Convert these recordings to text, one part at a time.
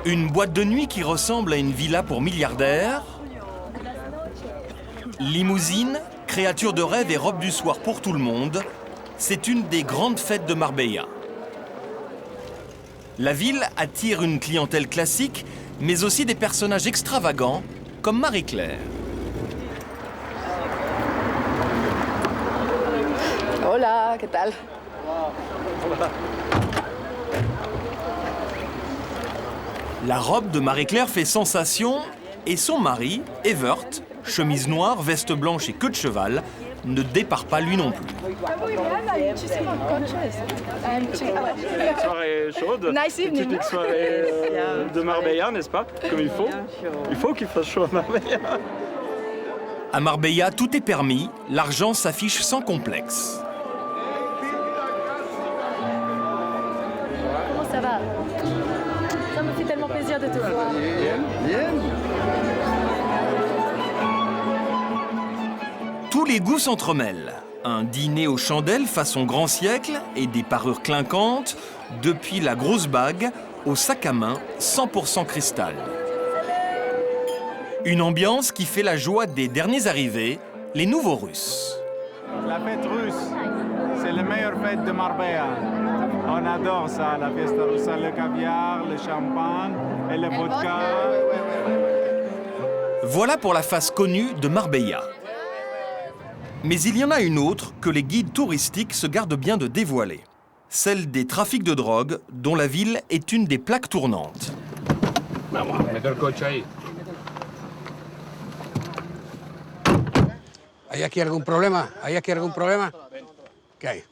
Une boîte de nuit qui ressemble à une villa pour milliardaires. Limousine, créature de rêve et robe du soir pour tout le monde. C'est une des grandes fêtes de Marbella. La ville attire une clientèle classique, mais aussi des personnages extravagants, comme Marie-Claire. Hola, ¿qué tal? La robe de Marie-Claire fait sensation et son mari, Evert, chemise noire, veste blanche et queue de cheval, ne départ pas lui non plus. Soirée chaude, Nice evening. typique soirée de Marbella, n'est-ce pas? Comme il faut. Il faut qu'il fasse chaud à Marbella. À Marbella, tout est permis, l'argent s'affiche sans complexe. Comment ça va? Ça me fait tellement plaisir de te voir. Tous les goûts s'entremêlent. Un dîner aux chandelles façon grand siècle et des parures clinquantes, depuis la grosse bague au sac à main 100% cristal. Une ambiance qui fait la joie des derniers arrivés, les nouveaux Russes. La fête russe, c'est la meilleure fête de Marbella. On adore ça, la fiesta russa, le caviar, le champagne et le vodka. Voilà pour la face connue de Marbella. Mais il y en a une autre que les guides touristiques se gardent bien de dévoiler. Celle des trafics de drogue, dont la ville est une des plaques tournantes. ¿Hay aquí algún problema? ¿Hay aquí algún problema? ¿Qué hay?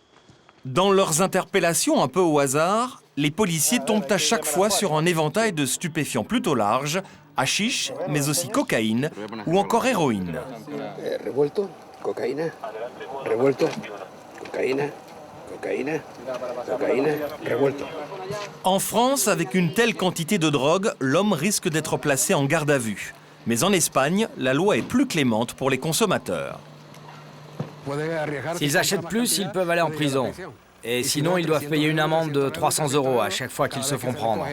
Dans leurs interpellations un peu au hasard, les policiers tombent à chaque fois sur un éventail de stupéfiants plutôt large, hashish, mais aussi cocaïne ou encore héroïne. Revuelto, cocaína, revuelto, cocaína, cocaína, cocaína, revuelto. En France, avec une telle quantité de drogue, l'homme risque d'être placé en garde à vue. Mais en Espagne, la loi est plus clémente pour les consommateurs. S'ils achètent plus, ils peuvent aller en prison. Et sinon, ils doivent payer une amende de 300 € à chaque fois qu'ils se font prendre.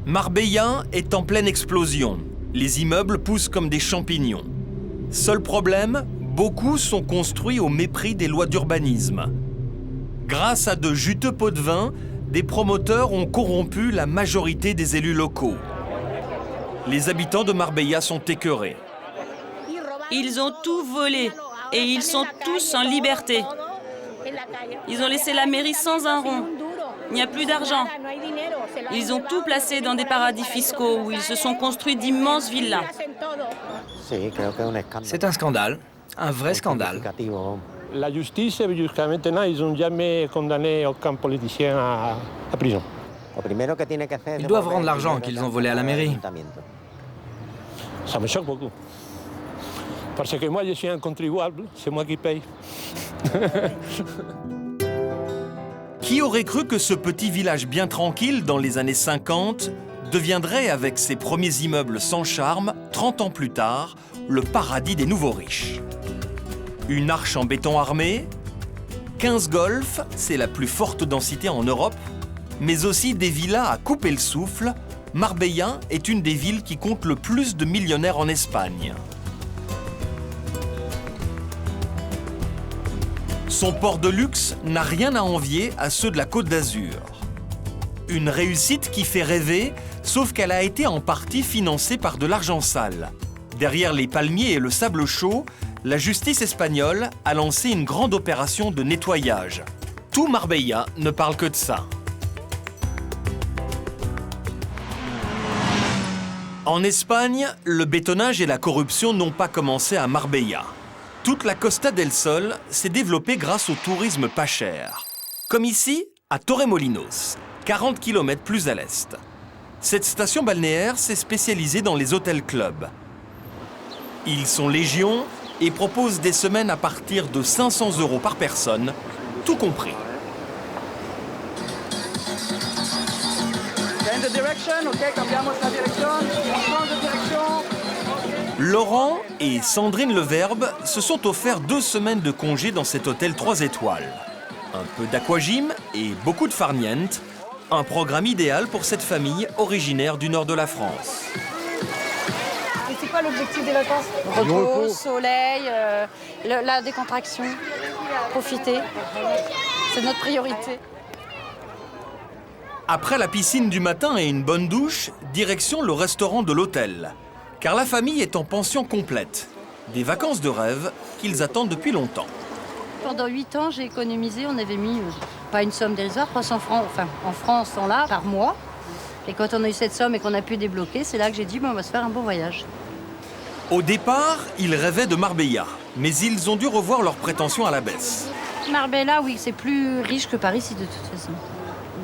Marbella est en pleine explosion. Les immeubles poussent comme des champignons. Seul problème, beaucoup sont construits au mépris des lois d'urbanisme. Grâce à de juteux pots de vin, des promoteurs ont corrompu la majorité des élus locaux. Les habitants de Marbella sont écœurés. Ils ont tout volé et ils sont tous en liberté. Ils ont laissé la mairie sans un rond. Il n'y a plus d'argent. Ils ont tout placé dans des paradis fiscaux où ils se sont construits d'immenses villas. C'est un scandale, un vrai scandale. La justice, jusqu'à maintenant, ils n'ont jamais condamné aucun politicien à prison. Ils doivent rendre l'argent qu'ils ont volé à la mairie. Ça me choque beaucoup. Parce que moi, je suis un contribuable, c'est moi qui paye. Qui aurait cru que ce petit village bien tranquille dans les années 50 deviendrait, avec ses premiers immeubles sans charme, 30 ans plus tard, le paradis des nouveaux riches. Une arche en béton armé, 15 golfs, c'est la plus forte densité en Europe, mais aussi des villas à couper le souffle. Marbella est une des villes qui compte le plus de millionnaires en Espagne. Son port de luxe n'a rien à envier à ceux de la Côte d'Azur. Une réussite qui fait rêver, sauf qu'elle a été en partie financée par de l'argent sale. Derrière les palmiers et le sable chaud, la justice espagnole a lancé une grande opération de nettoyage. Tout Marbella ne parle que de ça. En Espagne, le bétonnage et la corruption n'ont pas commencé à Marbella. Toute la Costa del Sol s'est développée grâce au tourisme pas cher. Comme ici, à Torremolinos, 40 km plus à l'est. Cette station balnéaire s'est spécialisée dans les hôtels-clubs. Ils sont légion et proposent des semaines à partir de 500 € par personne, tout compris. Laurent et Sandrine Leverbe se sont offerts 2 semaines de congé dans cet hôtel 3 étoiles. Un peu d'aquagym et beaucoup de farniente, Un programme idéal pour cette famille originaire du nord de la France. Et c'est quoi l'objectif des vacances? Repos, soleil, la décontraction, profiter. C'est notre priorité. Après la piscine du matin et une bonne douche, direction le restaurant de l'hôtel. Car la famille est en pension complète. Des vacances de rêve qu'ils attendent depuis longtemps. Pendant 8 ans, j'ai économisé, on avait mis, pas une somme dérisoire, 300 francs, enfin en francs, sont là, par mois. Et quand on a eu cette somme et qu'on a pu débloquer, c'est là que j'ai dit, bon, on va se faire un beau voyage. Au départ, ils rêvaient de Marbella, mais ils ont dû revoir leurs prétentions à la baisse. Marbella, oui, c'est plus riche que Paris, si de toute façon.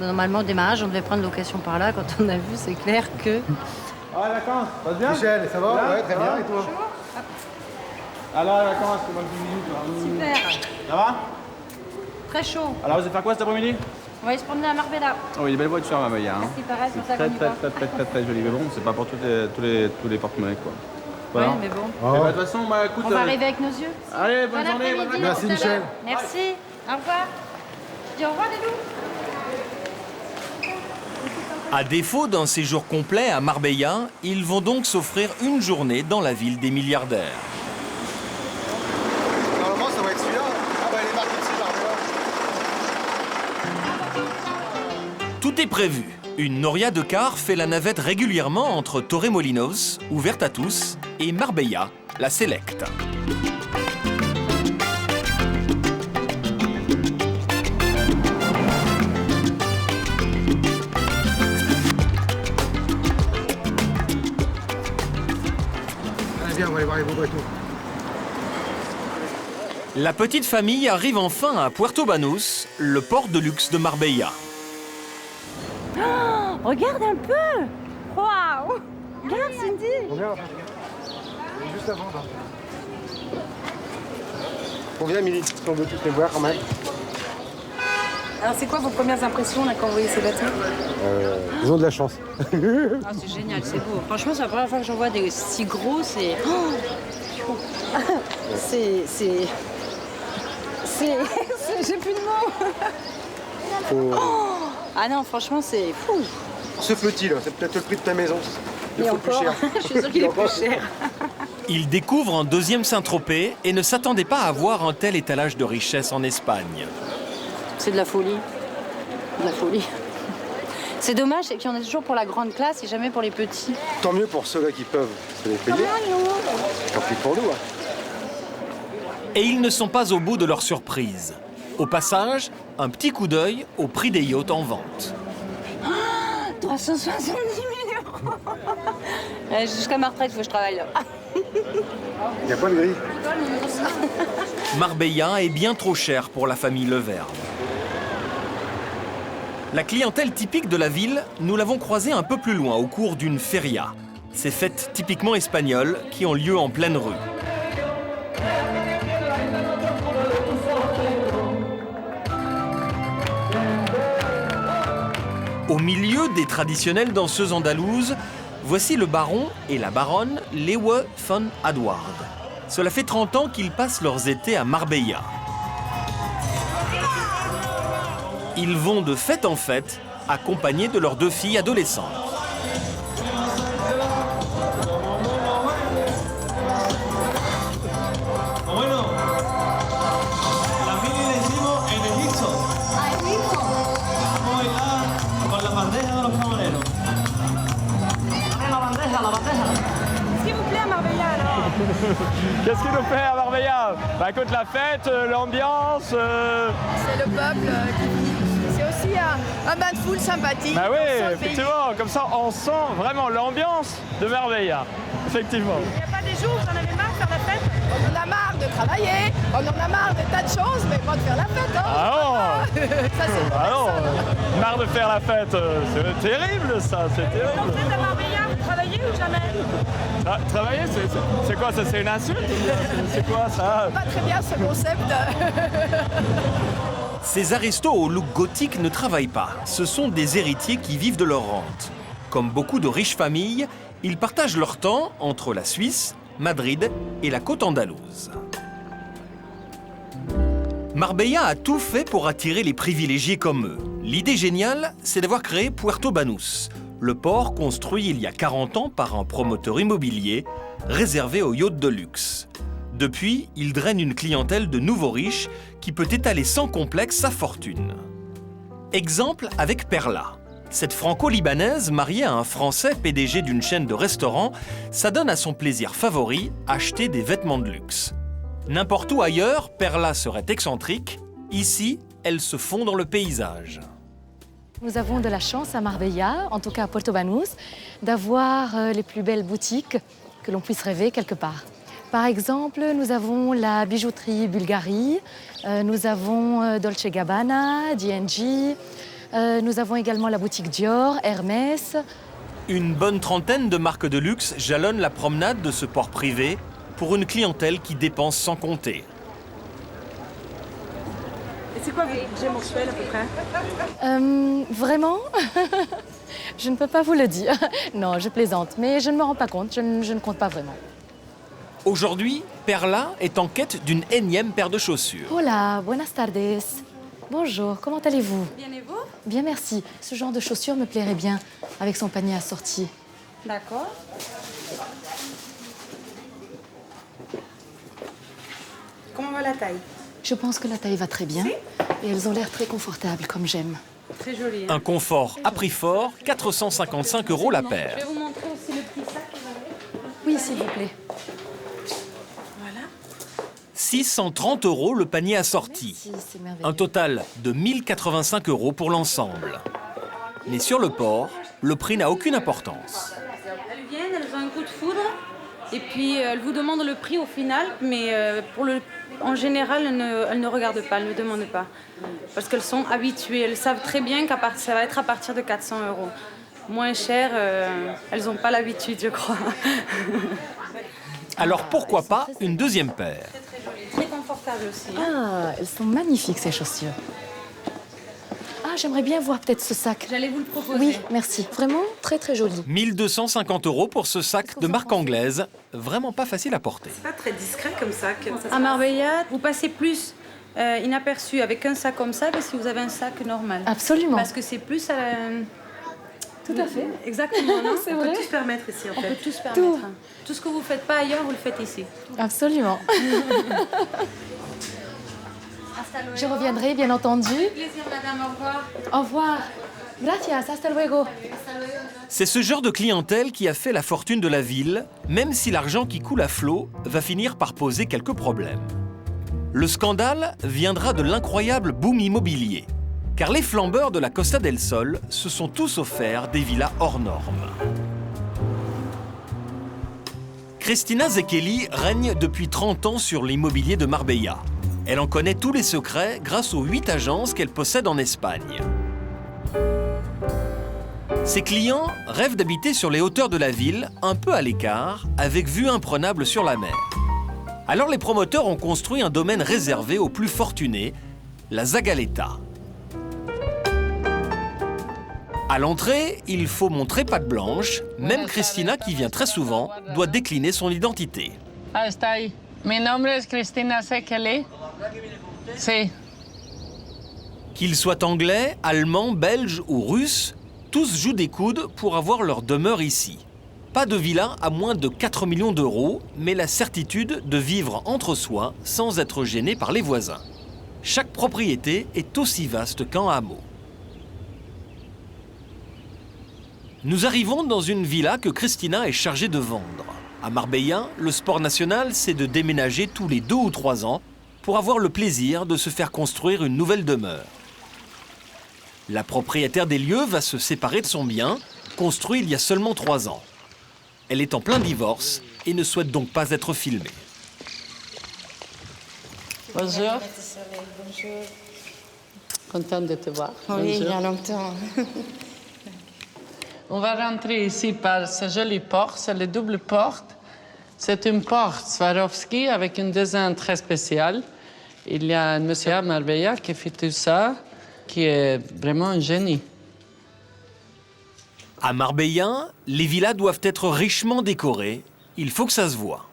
Normalement, au démarrage, on devait prendre location par là. Quand on a vu, c'est clair que... Ah, la vacances, ça va bien? Michel, ça va? Ouais, très bien, et toi? Alors, la vacances, c'est bon petit minute. Super. Ça va? Très chaud. Alors, vous allez faire quoi cet après-midi? On va aller se promener à Marbella. Oh, il y a des belles voitures, Marbella. Hein. C'est pareil, c'est pour ça Très, qu'on y va. très joli. Mais bon, c'est pas pour tous les porte-monnaies, quoi. Oui, Voilà. mais bon. Et bah, de toute façon, bah, écoute... On va arriver avec nos yeux. Allez, bonne Bon journée, bonne après-midi, vacances. Merci, à tout à l'heure. Michel. Merci. Au revoir. Dis au revoir, les loups. À défaut d'un séjour complet à Marbella, ils vont donc s'offrir une journée dans la ville des milliardaires. Normalement, ça va être celui-là. Ah bah, il est marqué dessus, Marbella. Tout est prévu. Une noria de car fait la navette régulièrement entre Torremolinos, ouverte à tous, et Marbella, la Select. Allez, viens, on va aller voir les beaux bateaux. La petite famille arrive enfin à Puerto Banús, le port de luxe de Marbella. Regarde un peu. Waouh. Regarde, Cindy. Combien? Juste avant, là. Combien, Milly? On veut tous les voir, quand même. Alors c'est quoi vos premières impressions là quand vous voyez ces bateaux? Ils ont de la chance. Ah, c'est génial, c'est beau. Franchement, c'est la première fois que j'en vois des si gros, c'est... Oh. J'ai plus de mots. Oh. Ah non, franchement, c'est fou. Ce petit, là, c'est peut-être le prix de ta maison. Il Et faut encore, plus cher. je suis sûre qu'il est plus cher. Ils découvrent un deuxième Saint-Tropez et ne s'attendaient pas à voir un tel étalage de richesse en Espagne. C'est de la folie. De la folie. C'est dommage, c'est qu'il y en a toujours pour la grande classe et jamais pour les petits. Tant mieux pour ceux-là qui peuvent se les payer. Tant pis pour nous. Hein. Et ils ne sont pas au bout de leur surprise. Au passage, un petit coup d'œil au prix des yachts en vente. 370 millions. Jusqu'à ma retraite, il faut que je travaille là. Il n'y a pas de grille. Marbella est bien trop cher pour la famille Levergne. La clientèle typique de la ville, nous l'avons croisée un peu plus loin au cours d'une feria. Ces fêtes typiquement espagnoles qui ont lieu en pleine rue. Au milieu des traditionnelles danseuses andalouses, voici le baron et la baronne Leeuwe van Adwaard. Cela fait 30 ans qu'ils passent leurs étés à Marbella. Ils vont de fête en fête, accompagnés de leurs 2 filles adolescentes. Qu'est-ce qui vous plaît à Marbella alors? Qu'est-ce qui nous plaît à Marbella? Bah écoute, la fête, l'ambiance... C'est le peuple c'est aussi un bain de foule sympathique. Bah oui, On sent le effectivement, comme ça on sent vraiment l'ambiance de Marbella, effectivement. Il n'y a pas des jours où vous en avez marre de faire la fête? pays. On en a marre de travailler, on en a marre de tas de choses, mais pas de faire la fête. Hein. Ah non. Ça c'est Ah non, marre de faire la fête, c'est terrible ça, c'est Quand terrible. vous êtes à Marbella, vous travaillez ou jamais? Ah, travailler, c'est quoi ça? C'est une insulte? C'est quoi ça? pas très bien ce concept. Ces aristos au look gothique ne travaillent pas. Ce sont des héritiers qui vivent de leur rente. Comme beaucoup de riches familles, ils partagent leur temps entre la Suisse, Madrid et la côte andalouse. Marbella a tout fait pour attirer les privilégiés comme eux. L'idée géniale, c'est d'avoir créé Puerto Banús, le port construit il y a 40 ans par un promoteur immobilier réservé aux yachts de luxe. Depuis, il draine une clientèle de nouveaux riches qui peut étaler sans complexe sa fortune. Exemple avec Perla. Cette franco-libanaise, mariée à un Français PDG d'une chaîne de restaurants, s'adonne à son plaisir favori, acheter des vêtements de luxe. N'importe où ailleurs, Perla serait excentrique. Ici, elle se fond dans le paysage. Nous avons de la chance à Marbella, en tout cas à Puerto Banús, d'avoir les plus belles boutiques que l'on puisse rêver quelque part. Par exemple, nous avons la bijouterie Bulgari, nous avons Dolce & Gabbana, D&G, nous avons également la boutique Dior, Hermès. Une bonne trentaine de marques de luxe jalonnent la promenade de ce port privé pour une clientèle qui dépense sans compter. Et c'est quoi votre budget mensuel à peu près Vraiment Je ne peux pas vous le dire. Non, je plaisante, mais je ne me rends pas compte, je ne compte pas vraiment. Aujourd'hui, Perla est en quête d'une énième paire de chaussures. Hola, buenas tardes. Bonjour, comment allez-vous? Bien et vous? Bien, merci. Ce genre de chaussures me plairait bien, avec son panier assorti. D'accord. Comment va la taille? Je pense que la taille va très bien et elles ont l'air très confortables, comme j'aime. Très joli. Un confort à prix fort, 455 € la paire. Je vais vous montrer aussi le prix sac. Oui, s'il vous plaît. Voilà. 630 € le panier assorti. Merci, c'est merveilleux. Un total de 1085 € pour l'ensemble. Mais sur le port, le prix n'a aucune importance. Elles viennent, elles ont un coup de foudre et puis elles vous demandent le prix au final, mais en général, elles ne regardent pas, elles ne demandent pas. Parce qu'elles sont habituées, elles savent très bien que ça va être à partir de 400 €. Moins cher, elles n'ont pas l'habitude, je crois. Alors pourquoi pas une deuxième paire? Très joli, très confortable aussi. Ah, elles sont magnifiques, ces chaussures. Ah, j'aimerais bien voir peut-être ce sac. J'allais vous le proposer. Oui, merci. Vraiment très, très joli. 1250 € pour ce sac de marque anglaise. Vraiment pas facile à porter. C'est pas très discret comme sac. À Marbella, vous passez plus inaperçu avec un sac comme ça que si vous avez un sac normal. Absolument. Parce que c'est plus... Tout à fait. Exactement, non? C'est On vrai. peut tout se permettre ici, en fait. On peut tout se permettre. Tout. Tout ce que vous ne faites pas ailleurs, vous le faites ici. Absolument. Je reviendrai, bien entendu. Plaisir, madame, au revoir. Au revoir. Gracias, hasta luego. C'est ce genre de clientèle qui a fait la fortune de la ville, même si l'argent qui coule à flot va finir par poser quelques problèmes. Le scandale viendra de l'incroyable boom immobilier, car les flambeurs de la Costa del Sol se sont tous offerts des villas hors normes. Cristina Zekeli règne depuis 30 ans sur l'immobilier de Marbella. Elle en connaît tous les secrets grâce aux 8 agences qu'elle possède en Espagne. Ses clients rêvent d'habiter sur les hauteurs de la ville, un peu à l'écart, avec vue imprenable sur la mer. Alors les promoteurs ont construit un domaine réservé aux plus fortunés, la Zagaleta. À l'entrée, il faut montrer patte blanche. Même Cristina, qui vient très souvent, doit décliner son identité. Ah, está ahí. Mi nombre es Cristina Zekeli. Sí. Qu'ils soient anglais, allemands, belges ou russes, tous jouent des coudes pour avoir leur demeure ici. Pas de villa à moins de 4 millions d'euros, mais la certitude de vivre entre soi sans être gêné par les voisins. Chaque propriété est aussi vaste qu'un hameau. Nous arrivons dans une villa que Cristina est chargée de vendre. À Marbella, le sport national, c'est de déménager tous les 2 ou 3 ans pour avoir le plaisir de se faire construire une nouvelle demeure. La propriétaire des lieux va se séparer de son bien, construit il y a seulement 3 ans. Elle est en plein divorce et ne souhaite donc pas être filmée. Bonjour. Contente de te voir. Oui, il y a Bonjour. longtemps. On va rentrer ici par cette jolie porte, c'est la double porte. C'est une porte Swarovski avec un design très spécial. Il y a un monsieur à Marbella qui fait tout ça, qui est vraiment un génie. À Marbella, les villas doivent être richement décorées. Il faut que ça se voie.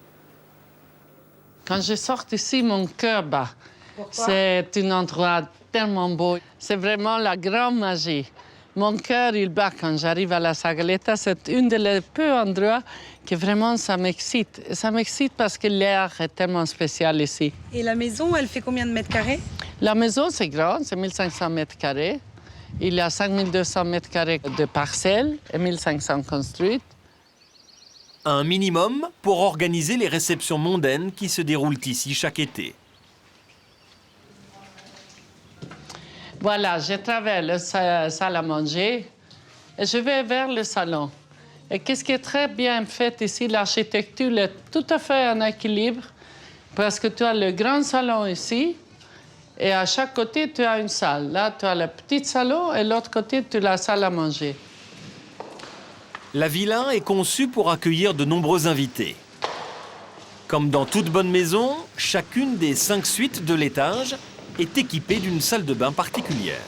Quand je sors ici, mon cœur bat. C'est un endroit tellement beau. C'est vraiment la grande magie. Mon cœur, il bat quand j'arrive à la Sagaleta. C'est un des peu endroits que vraiment ça m'excite. Ça m'excite parce que l'air est tellement spécial ici. Et la maison, elle fait combien de mètres carrés? La maison, c'est grand, c'est 1500 mètres carrés. Il y a 5200 mètres carrés de parcelles et 1500 construites. Un minimum pour organiser les réceptions mondaines qui se déroulent ici chaque été. Voilà, je traverse la salle à manger et je vais vers le salon. Et qu'est-ce qui est très bien fait ici, l'architecture est tout à fait en équilibre parce que tu as le grand salon ici et à chaque côté, tu as une salle. Là, tu as le petit salon et l'autre côté, tu as la salle à manger. La villa est conçue pour accueillir de nombreux invités. Comme dans toute bonne maison, chacune des 5 suites de l'étage est équipée d'une salle de bain particulière.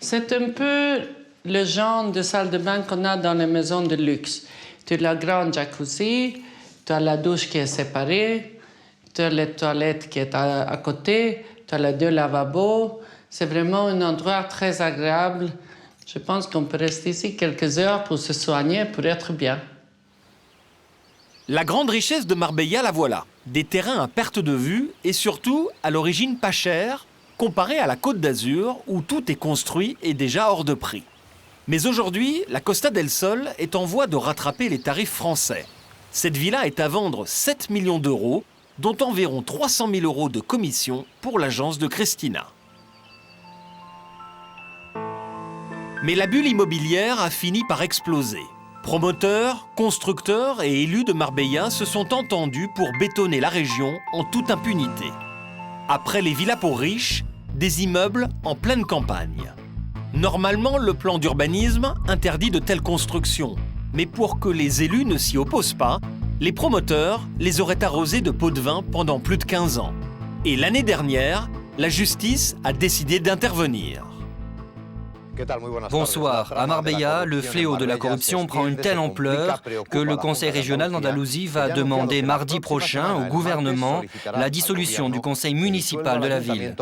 C'est un peu le genre de salle de bain qu'on a dans les maisons de luxe. Tu as la grande jacuzzi, tu as la douche qui est séparée, tu as les toilettes qui sont à côté, tu as les 2 lavabos. C'est vraiment un endroit très agréable. Je pense qu'on peut rester ici quelques heures pour se soigner, pour être bien. La grande richesse de Marbella, la voilà. Des terrains à perte de vue et surtout, à l'origine pas cher, comparé à la Côte d'Azur où tout est construit et déjà hors de prix. Mais aujourd'hui, la Costa del Sol est en voie de rattraper les tarifs français. Cette villa est à vendre 7 millions d'euros, dont environ 300 000 euros de commission pour l'agence de Cristina. Mais la bulle immobilière a fini par exploser. Promoteurs, constructeurs et élus de Marbella se sont entendus pour bétonner la région en toute impunité. Après les villas pour riches, des immeubles en pleine campagne. Normalement, le plan d'urbanisme interdit de telles constructions. Mais pour que les élus ne s'y opposent pas, les promoteurs les auraient arrosés de pots de vin pendant plus de 15 ans. Et l'année dernière, la justice a décidé d'intervenir. Bonsoir. À Marbella, le fléau de la corruption prend une telle ampleur que le Conseil régional d'Andalousie va demander mardi prochain au gouvernement la dissolution du conseil municipal de la ville.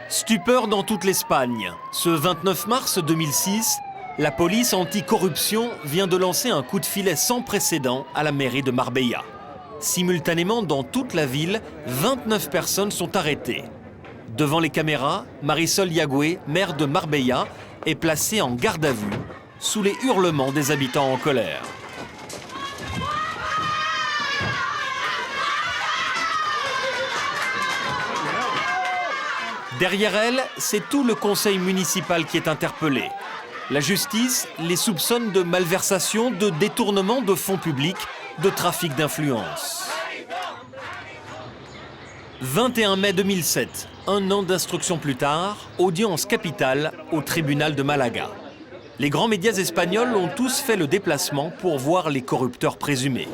Stupeur dans toute l'Espagne. Ce 29 mars 2006, la police anticorruption vient de lancer un coup de filet sans précédent à la mairie de Marbella. Simultanément, dans toute la ville, 29 personnes sont arrêtées. Devant les caméras, Marisol Yagüe, maire de Marbella, est placée en garde à vue, sous les hurlements des habitants en colère. Derrière elle, c'est tout le conseil municipal qui est interpellé. La justice les soupçonne de malversation, de détournement de fonds publics, de trafic d'influence. 21 mai 2007, un an d'instruction plus tard, audience capitale au tribunal de Malaga. Les grands médias espagnols ont tous fait le déplacement pour voir les corrupteurs présumés.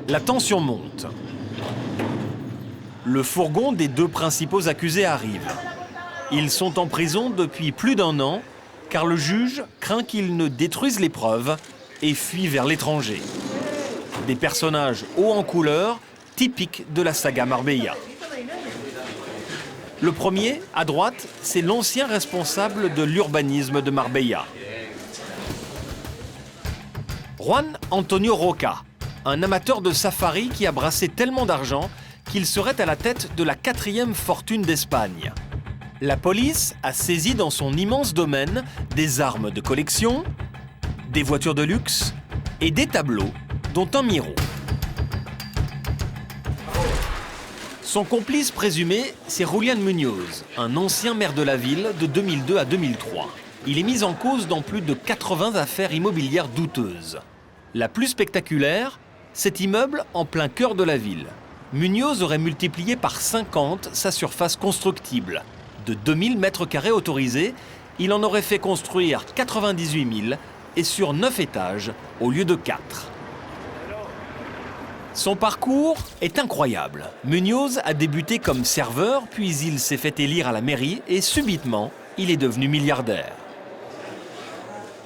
La tension monte. Le fourgon des 2 principaux accusés arrive. Ils sont en prison depuis plus d'1 an, car le juge craint qu'ils ne détruisent les preuves et fuient vers l'étranger. Des personnages hauts en couleur, typiques de la saga Marbella. Le premier, à droite, c'est l'ancien responsable de l'urbanisme de Marbella. Juan Antonio Roca, un amateur de safari qui a brassé tellement d'argent qu'il serait à la tête de la 4e fortune d'Espagne. La police a saisi dans son immense domaine des armes de collection, des voitures de luxe et des tableaux, dont un Miro. Son complice présumé, c'est Julián Muñoz, un ancien maire de la ville de 2002 à 2003. Il est mis en cause dans plus de 80 affaires immobilières douteuses. La plus spectaculaire, cet immeuble en plein cœur de la ville. Muñoz aurait multiplié par 50 sa surface constructible. De 2000 mètres carrés autorisés, il en aurait fait construire 98 000 et sur 9 étages au lieu de 4. Son parcours est incroyable. Muñoz a débuté comme serveur, puis il s'est fait élire à la mairie et subitement, il est devenu milliardaire.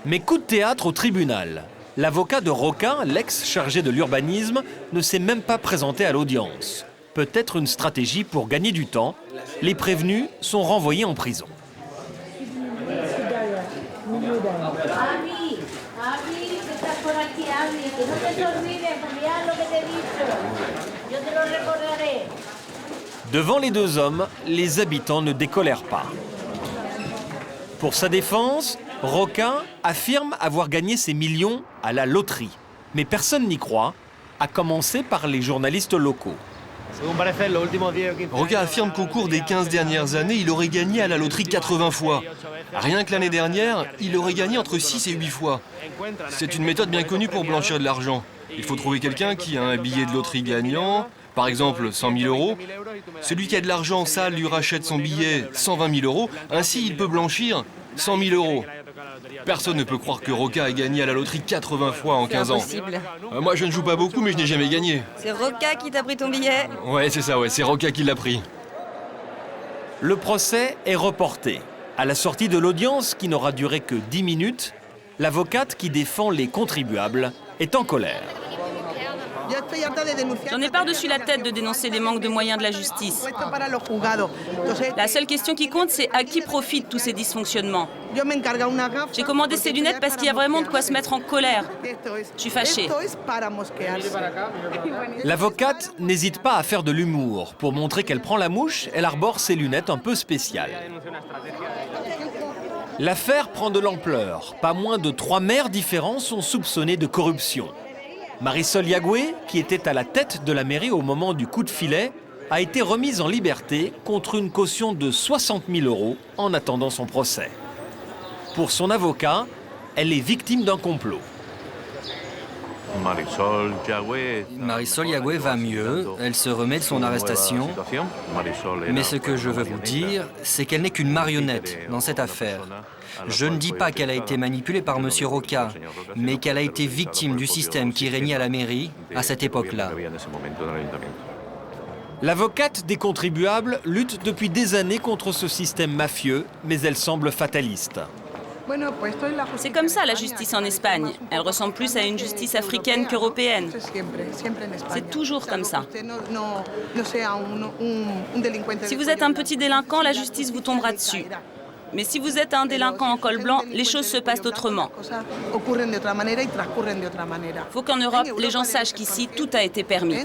Mais coup de théâtre au tribunal. L'avocat de Roca, l'ex chargé de l'urbanisme, ne s'est même pas présenté à l'audience. Peut-être une stratégie pour gagner du temps. Les prévenus sont renvoyés en prison. Devant les deux hommes, les habitants ne décolèrent pas. Pour sa défense, Roca affirme avoir gagné ses millions à la loterie. Mais personne n'y croit, à commencer par les journalistes locaux. Roca affirme qu'au cours des 15 dernières années, il aurait gagné à la loterie 80 fois. Rien que l'année dernière, il aurait gagné entre 6 et 8 fois. C'est une méthode bien connue pour blanchir de l'argent. Il faut trouver quelqu'un qui a un billet de loterie gagnant, par exemple 100 000 euros. Celui qui a de l'argent sale lui rachète son billet 120 000 euros. Ainsi, il peut blanchir 100 000 euros. Personne ne peut croire que Roca a gagné à la loterie 80 fois en 15 ans. Impossible. Moi, je ne joue pas beaucoup, mais je n'ai jamais gagné. C'est Roca qui t'a pris ton billet. Ouais, c'est ça, ouais, c'est Roca qui l'a pris. Le procès est reporté. À la sortie de l'audience, qui n'aura duré que 10 minutes, l'avocate qui défend les contribuables est en colère. J'en ai par-dessus la tête de dénoncer les manques de moyens de la justice. La seule question qui compte, c'est à qui profitent tous ces dysfonctionnements. J'ai commandé ces lunettes parce qu'il y a vraiment de quoi se mettre en colère. Je suis fâchée. L'avocate n'hésite pas à faire de l'humour. Pour montrer qu'elle prend la mouche, elle arbore ses lunettes un peu spéciales. L'affaire prend de l'ampleur. Pas moins de 3 maires différents sont soupçonnés de corruption. Marisol Yagüe, qui était à la tête de la mairie au moment du coup de filet, a été remise en liberté contre une caution de 60 000 euros en attendant son procès. Pour son avocat, elle est victime d'un complot. Marisol Yagüe va mieux, elle se remet de son arrestation. Mais ce que je veux vous dire, c'est qu'elle n'est qu'une marionnette dans cette affaire. Je ne dis pas qu'elle a été manipulée par M. Roca, mais qu'elle a été victime du système qui régnait à la mairie à cette époque-là. L'avocate des contribuables lutte depuis des années contre ce système mafieux, mais elle semble fataliste. C'est comme ça la justice en Espagne. Elle ressemble plus à une justice africaine qu'européenne. C'est toujours comme ça. Si vous êtes un petit délinquant, la justice vous tombera dessus. Mais si vous êtes un délinquant en col blanc, les choses se passent autrement. Il faut qu'en Europe, les gens sachent qu'ici, tout a été permis.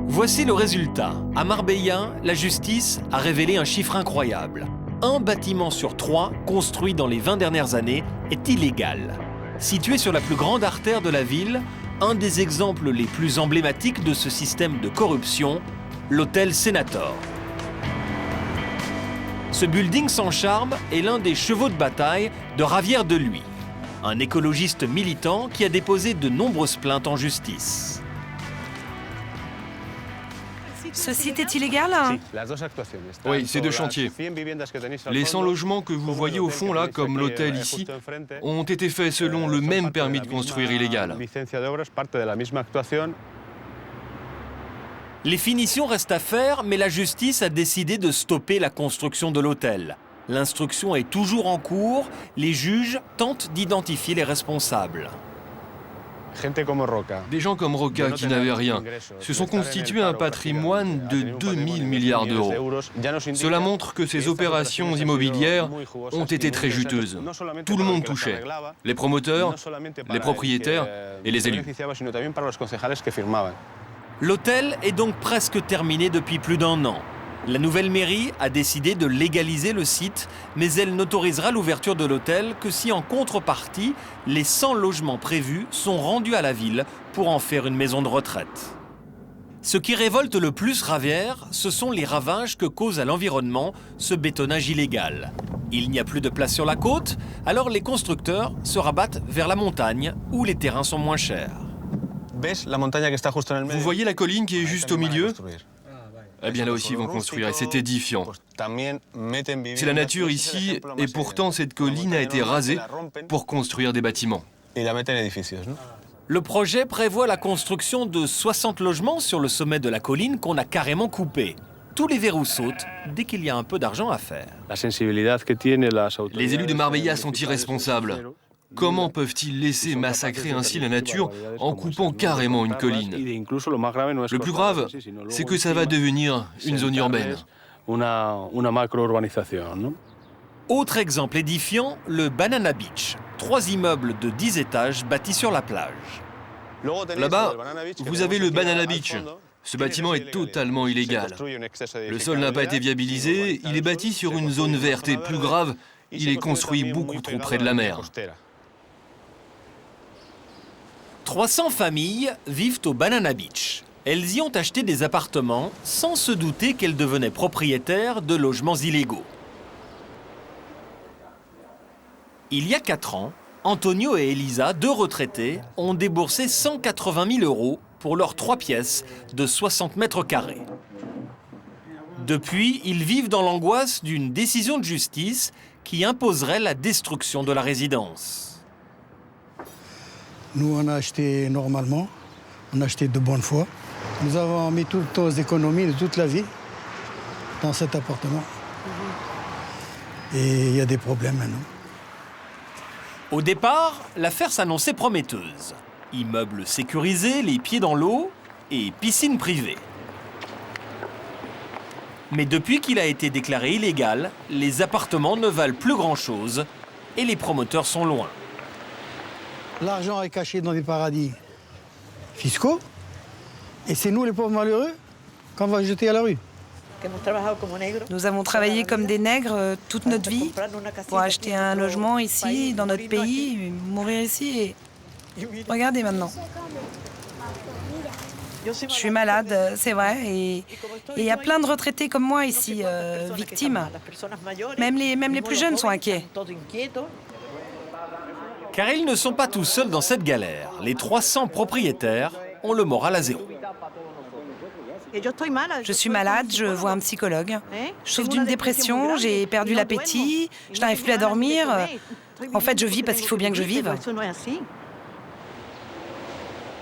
Voici le résultat. À Marbella, la justice a révélé un chiffre incroyable. Un bâtiment sur 3 construit dans les 20 dernières années est illégal. Situé sur la plus grande artère de la ville, un des exemples les plus emblématiques de ce système de corruption, l'hôtel Senator. Ce building sans charme est l'un des chevaux de bataille de Javier Deluy, un écologiste militant qui a déposé de nombreuses plaintes en justice. Ce site est illégal? Oui, c'est 2 chantiers. Les 100 logements que vous voyez au fond, là, comme l'hôtel ici, ont été faits selon le même permis de construire illégal. Les finitions restent à faire, mais la justice a décidé de stopper la construction de l'hôtel. L'instruction est toujours en cours, les juges tentent d'identifier les responsables. Des gens comme Roca qui n'avaient rien se sont constitués un patrimoine de 2000 milliards d'euros. Cela montre que ces opérations immobilières ont été très juteuses. Tout le monde touchait. Les promoteurs, les propriétaires et les élus. L'hôtel est donc presque terminé depuis plus d'1 an. La nouvelle mairie a décidé de légaliser le site, mais elle n'autorisera l'ouverture de l'hôtel que si en contrepartie, les 100 logements prévus sont rendus à la ville pour en faire une maison de retraite. Ce qui révolte le plus Javier, ce sont les ravages que cause à l'environnement ce bétonnage illégal. Il n'y a plus de place sur la côte, alors les constructeurs se rabattent vers la montagne où les terrains sont moins chers. Vous voyez la colline qui est juste au milieu ? Eh bien là aussi ils vont construire et c'est édifiant. C'est la nature ici et pourtant cette colline a été rasée pour construire des bâtiments. Le projet prévoit la construction de 60 logements sur le sommet de la colline qu'on a carrément coupé. tous les verrous sautent dès qu'il y a un peu d'argent à faire. Les élus de Marbella sont irresponsables. Comment peuvent-ils laisser massacrer ainsi la nature en coupant carrément une colline? Le plus grave, c'est que ça va devenir une zone urbaine. Autre exemple édifiant, le Banana Beach. 3 immeubles de 10 étages bâtis sur la plage. Là-bas, vous avez le Banana Beach. Ce bâtiment est totalement illégal. Le sol n'a pas été viabilisé, il est bâti sur une zone verte et, plus grave, il est construit beaucoup trop près de la mer. 300 familles vivent au Banana Beach. Elles y ont acheté des appartements sans se douter qu'elles devenaient propriétaires de logements illégaux. Il y a 4 ans, Antonio et Elisa, 2 retraités, ont déboursé 180 000 € pour leurs 3 pièces de 60 mètres carrés. Depuis, ils vivent dans l'angoisse d'une décision de justice qui imposerait la destruction de la résidence. Nous, on a acheté normalement, on a acheté de bonne foi. Nous avons mis toutes nos économies de toute la vie dans cet appartement. Et il y a des problèmes maintenant. Au départ, l'affaire s'annonçait prometteuse. Immeuble sécurisé, les pieds dans l'eau et piscine privée. Mais depuis qu'il a été déclaré illégal, les appartements ne valent plus grand-chose et les promoteurs sont loin. L'argent est caché dans des paradis fiscaux et c'est nous les pauvres malheureux qu'on va jeter à la rue. Nous avons travaillé comme des nègres toute notre vie pour acheter un logement ici, dans notre pays, mourir ici et regardez maintenant. Je suis malade, c'est vrai, et il y a plein de retraités comme moi ici, victimes. Même les plus jeunes sont inquiets. Car ils ne sont pas tous seuls dans cette galère. Les 300 propriétaires ont le moral à zéro. Je suis malade, je vois un psychologue. Je souffre d'une dépression, j'ai perdu l'appétit, je n'arrive plus à dormir. En fait, je vis parce qu'il faut bien que je vive.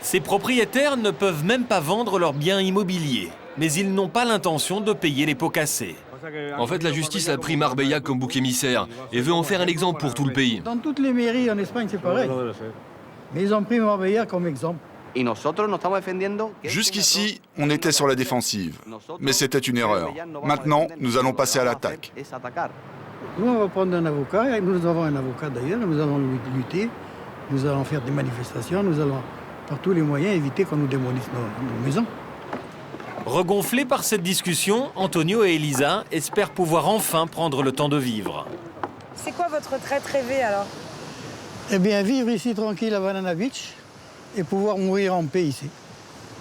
Ces propriétaires ne peuvent même pas vendre leurs biens immobiliers, mais ils n'ont pas l'intention de payer les pots cassés. En fait, la justice a pris Marbella comme bouc émissaire et veut en faire un exemple pour tout le pays. Dans toutes les mairies en Espagne, c'est pareil. Mais ils ont pris Marbella comme exemple. Jusqu'ici, on était sur la défensive, mais c'était une erreur. Maintenant, nous allons passer à l'attaque. Nous, on va prendre un avocat, et nous avons un avocat d'ailleurs, nous allons lutter, nous allons faire des manifestations, nous allons par tous les moyens éviter qu'on nous démolisse nos maisons. Regonflés par cette discussion, Antonio et Elisa espèrent pouvoir enfin prendre le temps de vivre. C'est quoi votre retraite rêvée alors? Eh bien, vivre ici tranquille à Banana Beach et pouvoir mourir en paix ici.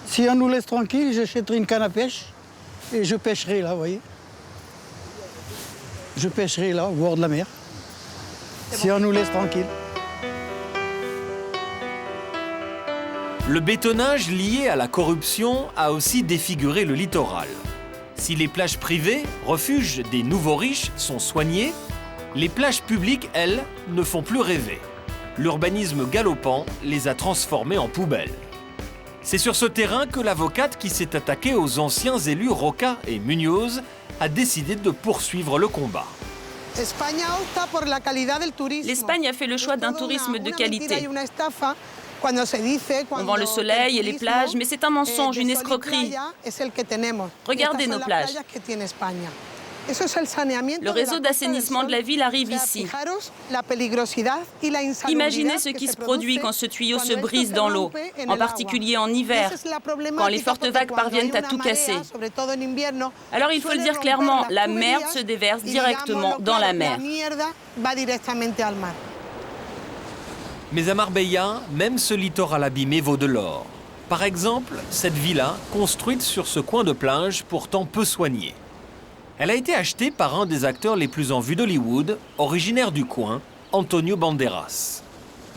Si on nous laisse tranquille, j'achèterai une canne à pêche et je pêcherai là, vous voyez. Je pêcherai là, au bord de la mer. Si on nous laisse tranquille. Le bétonnage lié à la corruption a aussi défiguré le littoral. Si les plages privées, refuges des nouveaux riches, sont soignées, les plages publiques, elles, ne font plus rêver. L'urbanisme galopant les a transformées en poubelles. C'est sur ce terrain que l'avocate qui s'est attaquée aux anciens élus Roca et Muñoz a décidé de poursuivre le combat. L'Espagne a fait le choix d'un tourisme de qualité. On vend le soleil et les plages, mais c'est un mensonge, une escroquerie. Regardez nos plages. Le réseau d'assainissement de la ville arrive ici. Imaginez ce qui se produit quand ce tuyau se brise dans l'eau, en particulier en hiver, quand les fortes vagues parviennent à tout casser. Alors il faut le dire clairement, la merde se déverse directement dans la mer. Mais à Marbella, même ce littoral abîmé vaut de l'or. Par exemple, cette villa, construite sur ce coin de plage pourtant peu soigné. Elle a été achetée par un des acteurs les plus en vue d'Hollywood, originaire du coin, Antonio Banderas.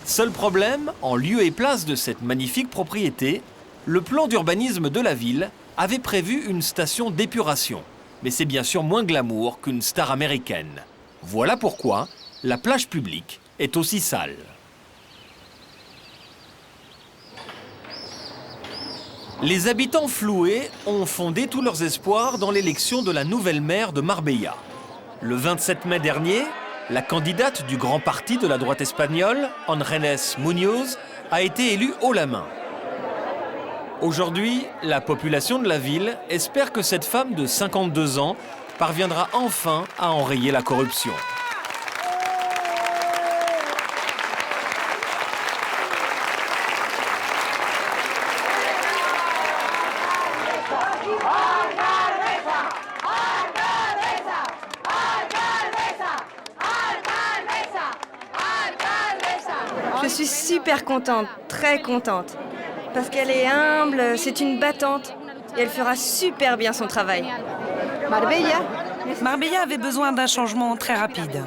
Seul problème, en lieu et place de cette magnifique propriété, le plan d'urbanisme de la ville avait prévu une station d'épuration. Mais c'est bien sûr moins glamour qu'une star américaine. Voilà pourquoi la plage publique est aussi sale. Les habitants floués ont fondé tous leurs espoirs dans l'élection de la nouvelle maire de Marbella. Le 27 mai dernier, la candidate du grand parti de la droite espagnole, Andrés Muñoz, a été élue haut la main. Aujourd'hui, la population de la ville espère que cette femme de 52 ans parviendra enfin à enrayer la corruption. Je suis super contente, très contente. Parce qu'elle est humble, c'est une battante. Et elle fera super bien son travail. Marbella avait besoin d'un changement très rapide.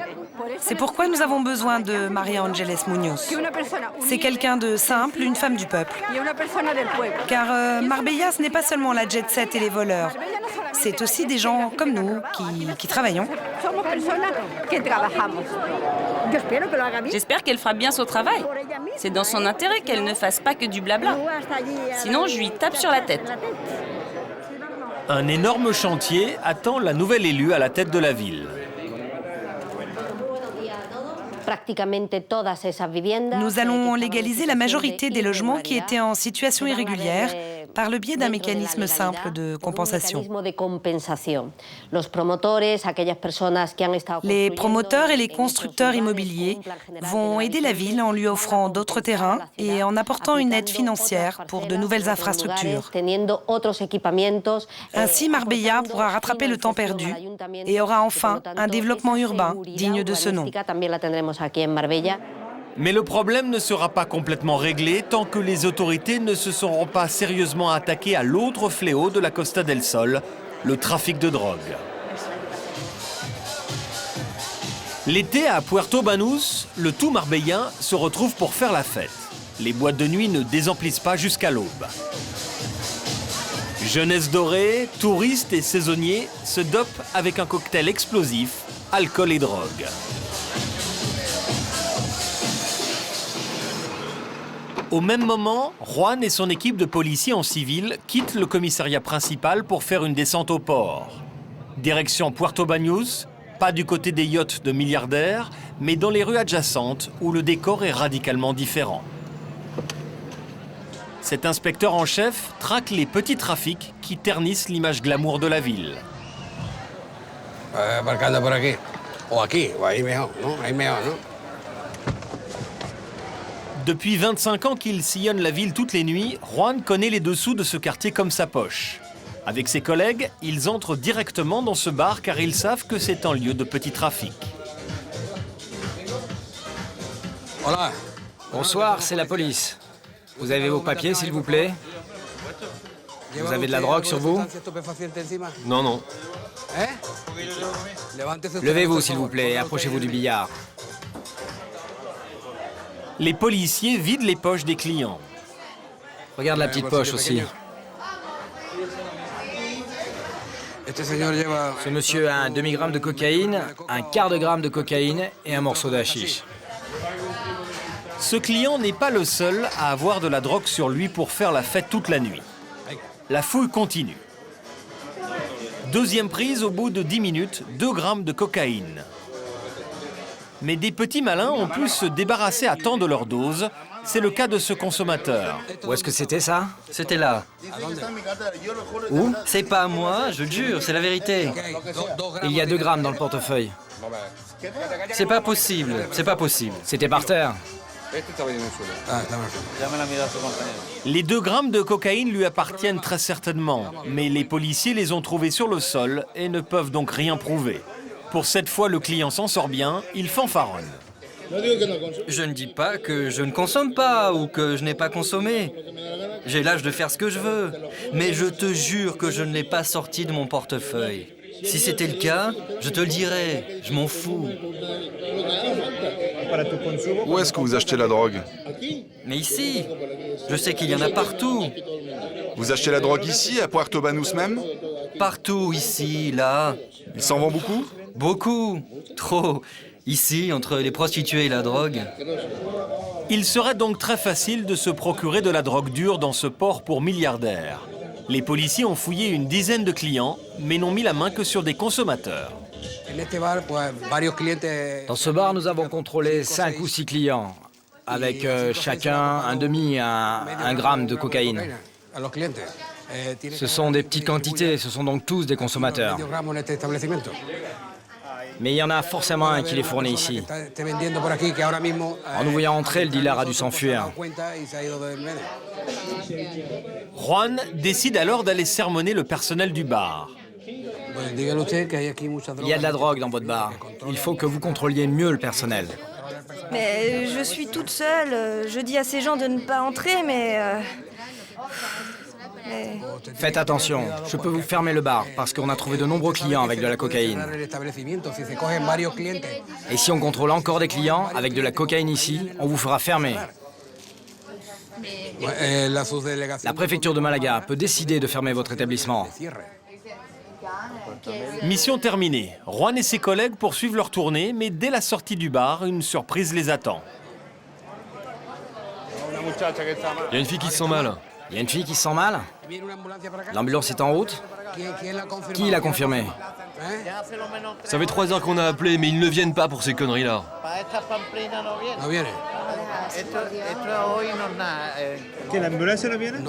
C'est pourquoi nous avons besoin de María Ángeles Muñoz. C'est quelqu'un de simple, une femme du peuple. Car Marbella, ce n'est pas seulement la jet set et les voleurs. C'est aussi des gens comme nous qui travaillons. J'espère qu'elle fera bien son travail. C'est dans son intérêt qu'elle ne fasse pas que du blabla. Sinon, je lui tape sur la tête. Un énorme chantier attend la nouvelle élue à la tête de la ville. Nous allons légaliser la majorité des logements qui étaient en situation irrégulière par le biais d'un mécanisme simple de compensation. Les promoteurs et les constructeurs immobiliers vont aider la ville en lui offrant d'autres terrains et en apportant une aide financière pour de nouvelles infrastructures. Ainsi, Marbella pourra rattraper le temps perdu et aura enfin un développement urbain digne de ce nom. Mais le problème ne sera pas complètement réglé tant que les autorités ne se seront pas sérieusement attaquées à l'autre fléau de la Costa del Sol, le trafic de drogue. L'été à Puerto Banús, le tout marbellien se retrouve pour faire la fête. Les boîtes de nuit ne désemplissent pas jusqu'à l'aube. Jeunesse dorée, touristes et saisonniers se dopent avec un cocktail explosif, alcool et drogue. Au même moment, Juan et son équipe de policiers en civil quittent le commissariat principal pour faire une descente au port. Direction Puerto Banús, pas du côté des yachts de milliardaires, mais dans les rues adjacentes où le décor est radicalement différent. Cet inspecteur en chef traque les petits trafics qui ternissent l'image glamour de la ville. Depuis 25 ans qu'il sillonne la ville toutes les nuits, Juan connaît les dessous de ce quartier comme sa poche. Avec ses collègues, ils entrent directement dans ce bar car ils savent que c'est un lieu de petit trafic. Hola. Bonsoir, c'est la police. Vous avez vos papiers, s'il vous plaît? Vous avez de la drogue sur vous? Non, non. Levez-vous, s'il vous plaît, et approchez-vous du billard. Les policiers vident les poches des clients. Regarde la petite poche aussi. Ce monsieur a un demi-gramme de cocaïne, un quart de gramme de cocaïne et un morceau d'hachiche. Ce client n'est pas le seul à avoir de la drogue sur lui pour faire la fête toute la nuit. La fouille continue. Deuxième prise au bout de 10 minutes, 2 grammes de cocaïne. Mais des petits malins ont pu se débarrasser à temps de leur dose. C'est le cas de ce consommateur. Où est-ce que c'était ça? C'était là. Où? C'est pas à moi, je jure, c'est la vérité. Il y a 2 grammes dans le portefeuille. C'est pas possible, c'est pas possible. C'était par terre. Les 2 grammes de cocaïne lui appartiennent très certainement, mais les policiers les ont trouvés sur le sol et ne peuvent donc rien prouver. Pour cette fois, le client s'en sort bien, il fanfaronne. Je ne dis pas que je ne consomme pas ou que je n'ai pas consommé. J'ai l'âge de faire ce que je veux. Mais je te jure que je ne l'ai pas sorti de mon portefeuille. Si c'était le cas, je te le dirais. Je m'en fous. Où est-ce que vous achetez la drogue? Mais ici, je sais qu'il y en a partout. Vous achetez la drogue ici, à Puerto Banús même? Partout, ici, là. Il s'en vend beaucoup? Beaucoup. Trop. Ici, entre les prostituées et la drogue. Il serait donc très facile de se procurer de la drogue dure dans ce port pour milliardaires. Les policiers ont fouillé une dizaine de clients, mais n'ont mis la main que sur des consommateurs. Dans ce bar, nous avons contrôlé 5 ou 6 clients, avec chacun un demi à 1 gramme de cocaïne. Ce sont des petites quantités, ce sont donc tous des consommateurs. Mais il y en a forcément un qui les fournit ici. En nous voyant entrer, le dealer a dû s'enfuir. Juan décide alors d'aller sermonner le personnel du bar. Il y a de la drogue dans votre bar. Il faut que vous contrôliez mieux le personnel. Mais je suis toute seule. Je dis à ces gens de ne pas entrer, mais... Faites attention, je peux vous fermer le bar parce qu'on a trouvé de nombreux clients avec de la cocaïne. Et si on contrôle encore des clients avec de la cocaïne ici, on vous fera fermer. La préfecture de Malaga peut décider de fermer votre établissement. Mission terminée. Juan et ses collègues poursuivent leur tournée, mais dès la sortie du bar, une surprise les attend. Il y a une fille qui se sent mal. Il y a une fille qui se sent mal? L'ambulance est en route? Qui l'a confirmé? Ça fait 3 heures qu'on a appelé, mais ils ne viennent pas pour ces conneries-là.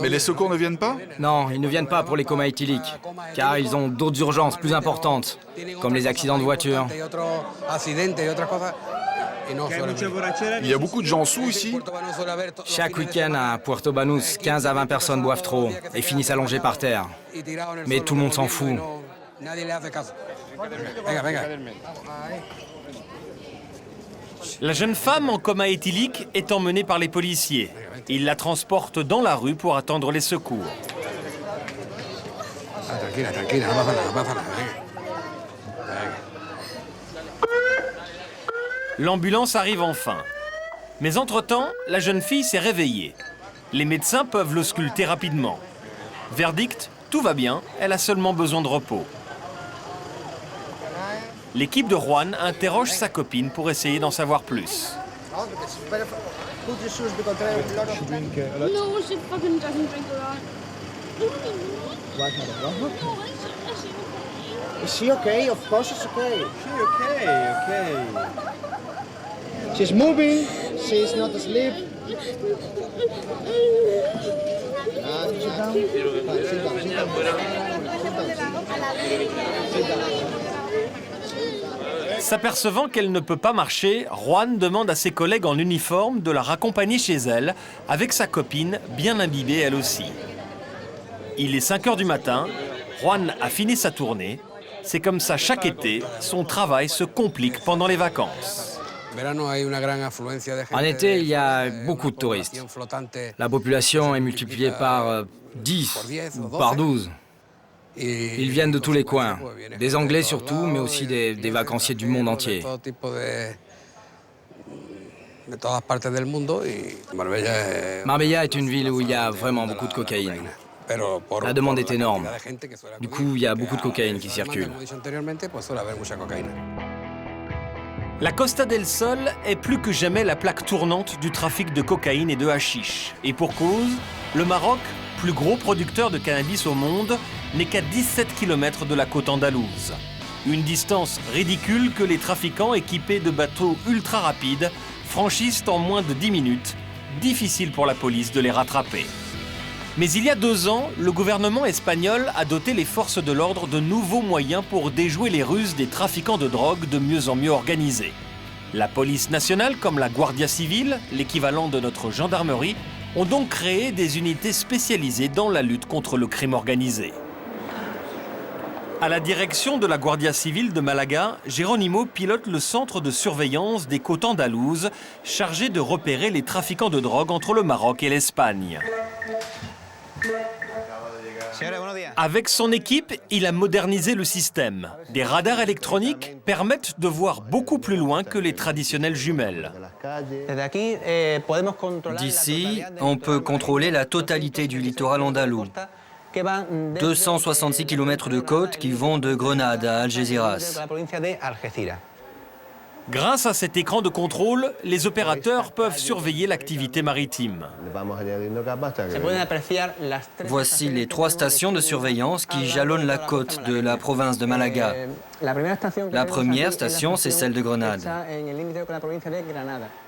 Mais les secours ne viennent pas? Non, ils ne viennent pas pour les comas éthyliques, car ils ont d'autres urgences plus importantes, comme les accidents de voiture. Il y a beaucoup de gens sous ici? Chaque week-end à Puerto Banús, 15 à 20 personnes boivent trop et finissent allongées par terre. Mais tout le monde s'en fout. La jeune femme en coma éthylique est emmenée par les policiers. Ils la transportent dans la rue pour attendre les secours. L'ambulance arrive enfin. Mais entre-temps, la jeune fille s'est réveillée. Les médecins peuvent l'ausculter rapidement. Verdict, tout va bien, elle a seulement besoin de repos. L'équipe de Juan interroge sa copine pour essayer d'en savoir plus. Is she okay? Of course it's okay. Okay. She's moving. She's not asleep. Sit down. S'apercevant qu'elle ne peut pas marcher, Juan demande à ses collègues en uniforme de la raccompagner chez elle, avec sa copine bien imbibée elle aussi. Il est 5 heures du matin, Juan a fini sa tournée. C'est comme ça chaque été, son travail se complique pendant les vacances. En été, il y a beaucoup de touristes. La population est multipliée par 10 ou par 12. Ils viennent de tous les coins, des Anglais surtout, mais aussi des vacanciers du monde entier. Marbella est une ville où il y a vraiment beaucoup de cocaïne. La demande est énorme. Du coup, il y a beaucoup de cocaïne qui circule. La Costa del Sol est plus que jamais la plaque tournante du trafic de cocaïne et de hashish. Et pour cause, le Maroc, plus gros producteur de cannabis au monde, n'est qu'à 17 km de la côte andalouse. Une distance ridicule que les trafiquants équipés de bateaux ultra rapides franchissent en moins de 10 minutes. Difficile pour la police de les rattraper. Mais il y a 2 ans, le gouvernement espagnol a doté les forces de l'ordre de nouveaux moyens pour déjouer les ruses des trafiquants de drogue de mieux en mieux organisés. La police nationale, comme la Guardia Civile, l'équivalent de notre gendarmerie, ont donc créé des unités spécialisées dans la lutte contre le crime organisé. À la direction de la Guardia Civile de Malaga, Geronimo pilote le centre de surveillance des côtes andalouses, chargé de repérer les trafiquants de drogue entre le Maroc et l'Espagne. Avec son équipe, il a modernisé le système. Des radars électroniques permettent de voir beaucoup plus loin que les traditionnelles jumelles. D'ici, on peut contrôler la totalité du littoral andalou. 266 km de côte qui vont de Grenade à Algeciras. Grâce à cet écran de contrôle, les opérateurs peuvent surveiller l'activité maritime. Voici les 3 stations de surveillance qui jalonnent la côte de la province de Malaga. La première station, c'est celle de Grenade.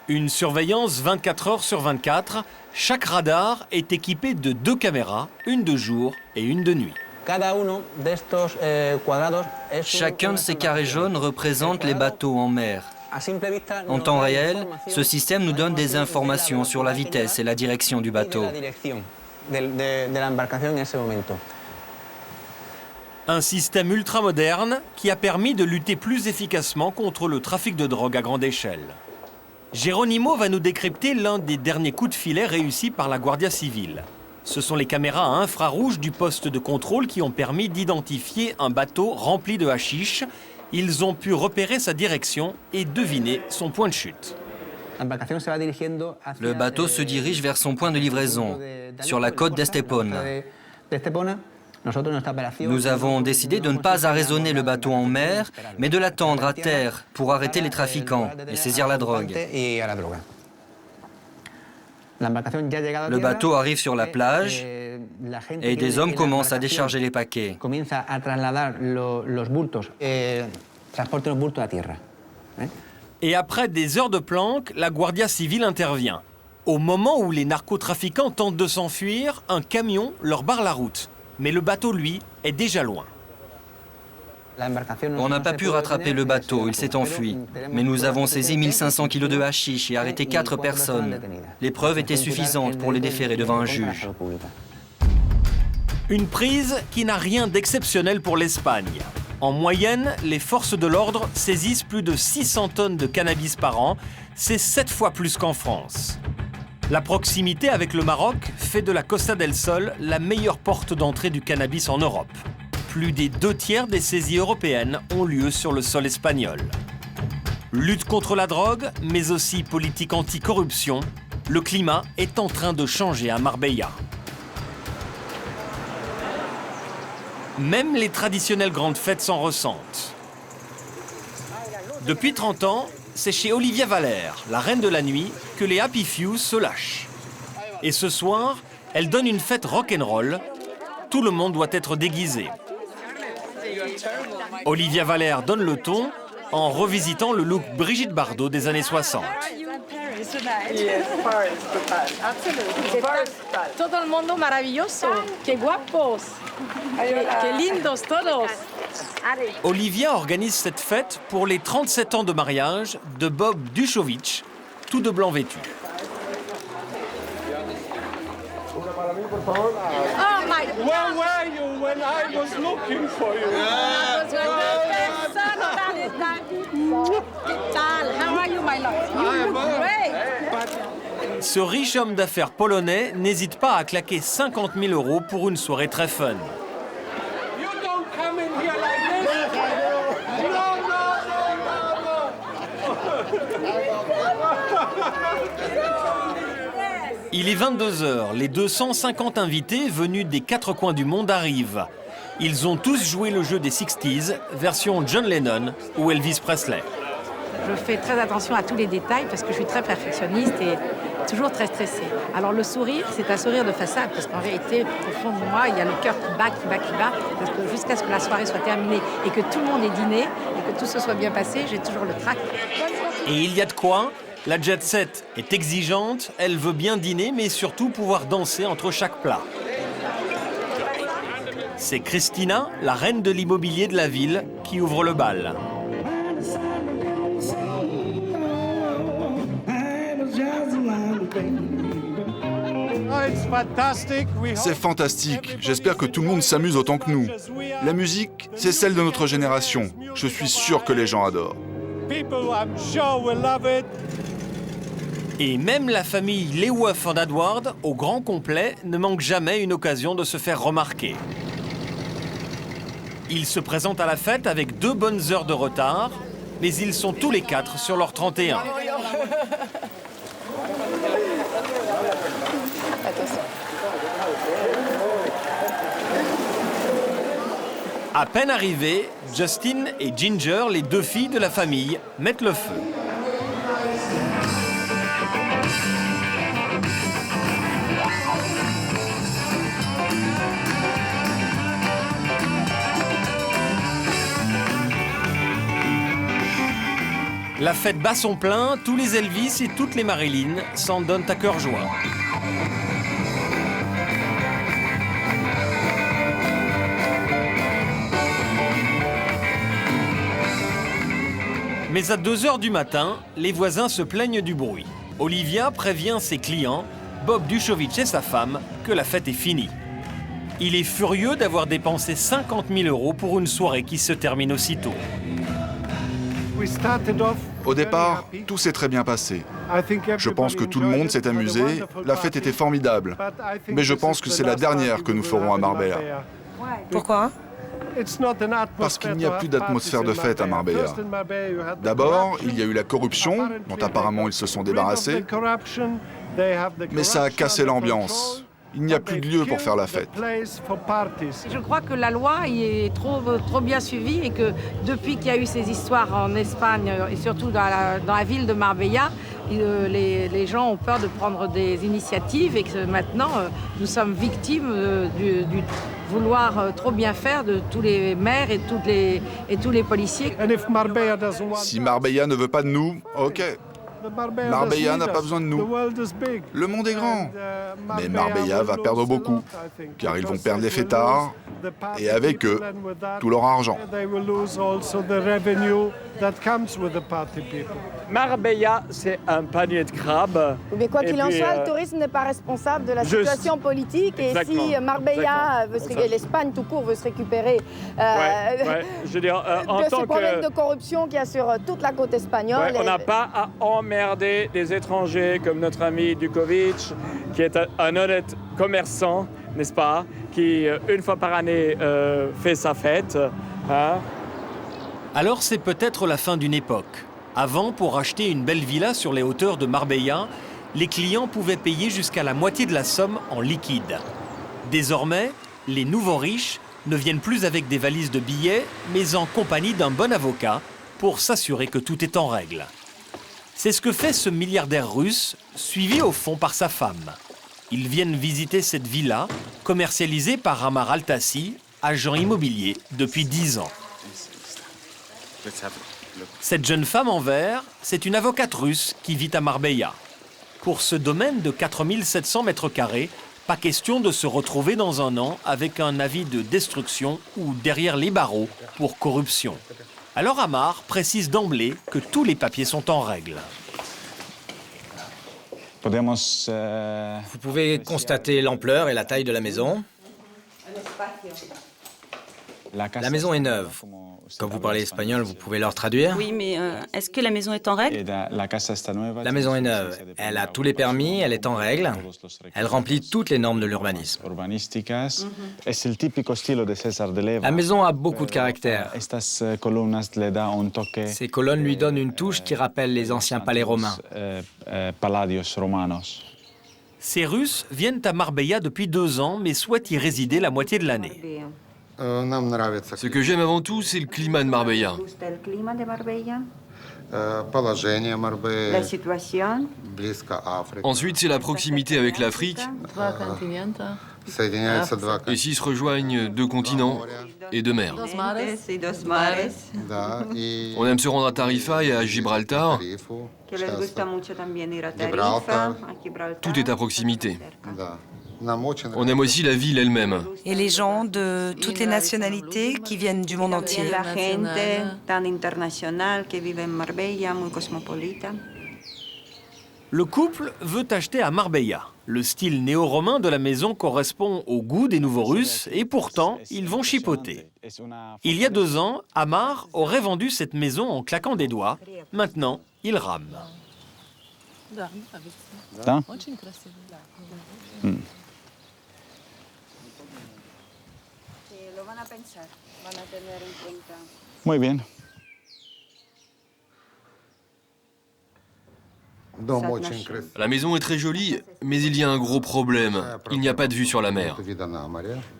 Une surveillance 24 heures sur 24. Chaque radar est équipé de 2 caméras, une de jour et une de nuit. Chacun de ces carrés jaunes représente les bateaux en mer. En temps réel, ce système nous donne des informations sur la vitesse et la direction du bateau. Un système ultramoderne qui a permis de lutter plus efficacement contre le trafic de drogue à grande échelle. Geronimo va nous décrypter l'un des derniers coups de filet réussis par la Guardia Civile. Ce sont les caméras à infrarouge du poste de contrôle qui ont permis d'identifier un bateau rempli de hashish. Ils ont pu repérer sa direction et deviner son point de chute. Le bateau se dirige vers son point de livraison, sur la côte d'Estepona. Nous avons décidé de ne pas arraisonner le bateau en mer, mais de l'attendre à terre pour arrêter les trafiquants et saisir la drogue. Le bateau arrive sur la plage et des hommes commencent à décharger les paquets. Et après des heures de planque, la Guardia Civile intervient. Au moment où les narcotrafiquants tentent de s'enfuir, un camion leur barre la route. Mais le bateau, lui, est déjà loin. On n'a pas pu rattraper le bateau, il s'est enfui. Mais nous avons saisi 1500 kilos de hashish et arrêté 4 personnes. Les preuves étaient suffisantes pour les déférer devant un juge. Une prise qui n'a rien d'exceptionnel pour l'Espagne. En moyenne, les forces de l'ordre saisissent plus de 600 tonnes de cannabis par an. C'est 7 fois plus qu'en France. La proximité avec le Maroc fait de la Costa del Sol la meilleure porte d'entrée du cannabis en Europe. Plus des 2/3 des saisies européennes ont lieu sur le sol espagnol. Lutte contre la drogue, mais aussi politique anticorruption, le climat est en train de changer à Marbella. Même les traditionnelles grandes fêtes s'en ressentent. Depuis 30 ans, c'est chez Olivia Valère, la reine de la nuit, que les Happy Few se lâchent. Et ce soir, elle donne une fête rock'n'roll. Tout le monde doit être déguisé. Olivia Valère donne le ton en revisitant le look Brigitte Bardot des années 60. Todo el mundo maravilloso. Qué guapos. Qué lindos todos. Olivia organise cette fête pour les 37 ans de mariage de Bob Duchovich, tout de blanc vêtu. Oh my God. Where were you when I was looking for you? How are you, my love? You look great. Ce riche homme d'affaires polonais n'hésite pas à claquer 50 000 € pour une soirée très fun. You don't come in here like this. No, Il est 22h, les 250 invités venus des 4 coins du monde arrivent. Ils ont tous joué le jeu des 60s, version John Lennon ou Elvis Presley. Je fais très attention à tous les détails parce que je suis très perfectionniste et toujours très stressée. Alors le sourire, c'est un sourire de façade parce qu'en vérité, au fond de moi, il y a le cœur qui bat, parce que jusqu'à ce que la soirée soit terminée et que tout le monde ait dîné et que tout se soit bien passé, j'ai toujours le trac. Et il y a de quoi. La jet set est exigeante, elle veut bien dîner mais surtout pouvoir danser entre chaque plat. C'est Christina, la reine de l'immobilier de la ville, qui ouvre le bal. C'est fantastique. J'espère que tout le monde s'amuse autant que nous. La musique, c'est celle de notre génération. Je suis sûr que les gens adorent. Et même la famille Leeuwen van Adwaard, au grand complet, ne manque jamais une occasion de se faire remarquer. Ils se présentent à la fête avec 2 bonnes heures de retard, mais ils sont tous les 4 sur leur 31. À peine arrivés, Justin et Ginger, les deux filles de la famille, mettent le feu. La fête bat son plein, tous les Elvis et toutes les Marilyn s'en donnent à cœur joie. Mais à 2 h du matin, les voisins se plaignent du bruit. Olivia prévient ses clients, Bob Duchovich et sa femme, que la fête est finie. Il est furieux d'avoir dépensé 50 000 € pour une soirée qui se termine aussitôt. Au départ, tout s'est très bien passé. Je pense que tout le monde s'est amusé, la fête était formidable. Mais je pense que c'est la dernière que nous ferons à Marbella. Pourquoi? Parce qu'il n'y a plus d'atmosphère de fête à Marbella. D'abord, il y a eu la corruption, dont apparemment ils se sont débarrassés. Mais ça a cassé l'ambiance. Il n'y a plus de lieu pour faire la fête. Je crois que la loi est trop bien suivie et que depuis qu'il y a eu ces histoires en Espagne et surtout dans la ville de Marbella, les gens ont peur de prendre des initiatives et que maintenant nous sommes victimes du vouloir trop bien faire de tous les maires et tous les policiers. Si Marbella ne veut pas de nous, ok. Marbella n'a pas besoin de nous. Le monde est grand. Mais Marbella va perdre beaucoup, car ils vont perdre les fêtards, et avec eux, tout leur argent. Marbella, c'est un panier de crabes. Mais quoi qu'il en soit, le tourisme n'est pas responsable de la situation politique. Et si Marbella, l'Espagne tout court, veut se récupérer je veux dire, en de tant ce problème de corruption qu'il y a sur toute la côte espagnole. On n'a pas à emmerder des étrangers comme notre ami Duchovich, qui est un honnête commerçant, n'est-ce pas, qui, une fois par année, fait sa fête. Hein. Alors c'est peut-être la fin d'une époque. Avant, pour acheter une belle villa sur les hauteurs de Marbella, les clients pouvaient payer jusqu'à la moitié de la somme en liquide. Désormais, les nouveaux riches ne viennent plus avec des valises de billets, mais en compagnie d'un bon avocat pour s'assurer que tout est en règle. C'est ce que fait ce milliardaire russe, suivi au fond par sa femme. Ils viennent visiter cette villa, commercialisée par Amar Altassi, agent immobilier depuis 10 ans. Cette jeune femme en vert, c'est une avocate russe qui vit à Marbella. Pour ce domaine de 4700 mètres carrés, pas question de se retrouver dans un an avec un avis de destruction ou derrière les barreaux pour corruption. Alors Amar précise d'emblée que tous les papiers sont en règle. Vous pouvez constater l'ampleur et la taille de la maison. La maison est neuve. Comme vous parlez espagnol, vous pouvez leur traduire? Oui, mais est-ce que la maison est en règle? La maison est neuve. Elle a tous les permis, elle est en règle. Elle remplit toutes les normes de l'urbanisme. La maison a beaucoup de caractère. Ces colonnes lui donnent une touche qui rappelle les anciens palais romains. Ces Russes viennent à Marbella depuis 2 ans, mais souhaitent y résider la moitié de l'année. Ce que j'aime avant tout, c'est le climat de Marbella. Ensuite, c'est la proximité avec l'Afrique. Ici se rejoignent 2 continents et 2 mers. On aime se rendre à Tarifa et à Gibraltar. Tout est à proximité. On aime aussi la ville elle-même. Et les gens de toutes les nationalités qui viennent du monde entier. Le couple veut acheter à Marbella. Le style néo-romain de la maison correspond au goût des nouveaux Russes et pourtant, ils vont chipoter. Il y a 2 ans, Amar aurait vendu cette maison en claquant des doigts. Maintenant, il rame. Muy bien. La maison est très jolie, mais il y a un gros problème. Il n'y a pas de vue sur la mer.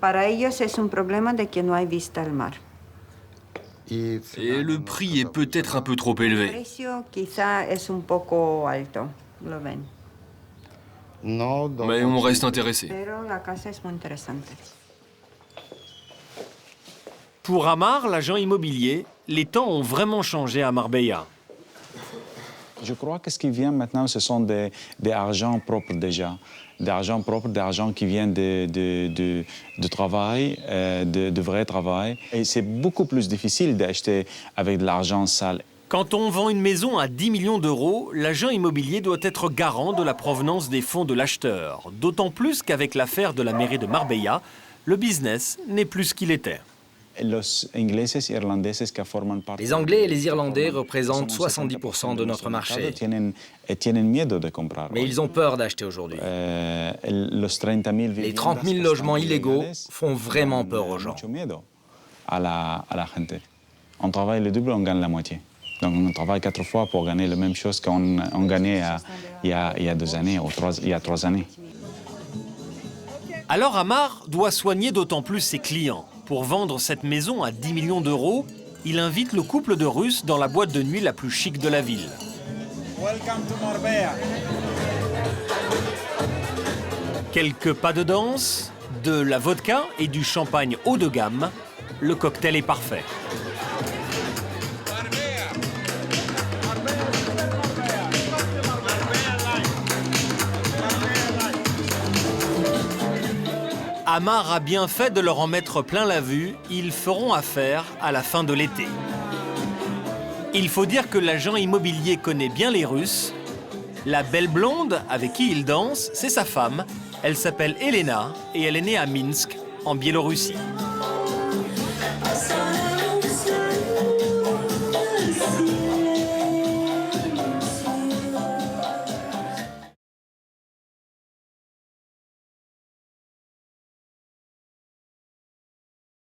Para ellos es un problema de que no hay vista al mar. Et le prix est peut-être un peu trop élevé. Mais on reste intéressé. Pour Amar, l'agent immobilier, les temps ont vraiment changé à Marbella. Je crois que ce qui vient maintenant, ce sont des argents propres déjà. Des argents propres, des argents qui viennent de travail, de vrai travail. Et c'est beaucoup plus difficile d'acheter avec de l'argent sale. Quand on vend une maison à 10 millions d'euros, l'agent immobilier doit être garant de la provenance des fonds de l'acheteur. D'autant plus qu'avec l'affaire de la mairie de Marbella, le business n'est plus ce qu'il était. Les Anglais et les Irlandais représentent 70% de notre marché. Mais ils ont peur d'acheter aujourd'hui. Les 30 000 logements illégaux font vraiment peur aux gens. On travaille le double, on gagne la moitié. Donc on travaille 4 fois pour gagner la même chose qu'on gagnait il y a 2 années ou il y a 3 années. Alors Amar doit soigner d'autant plus ses clients. Pour vendre cette maison à 10 millions d'euros, il invite le couple de Russes dans la boîte de nuit la plus chic de la ville. Welcome to Marbella. Quelques pas de danse, de la vodka et du champagne haut de gamme. Le cocktail est parfait. Amar a bien fait de leur en mettre plein la vue, ils feront affaire à la fin de l'été. Il faut dire que l'agent immobilier connaît bien les Russes. La belle blonde avec qui il danse, c'est sa femme. Elle s'appelle Elena et elle est née à Minsk, en Biélorussie.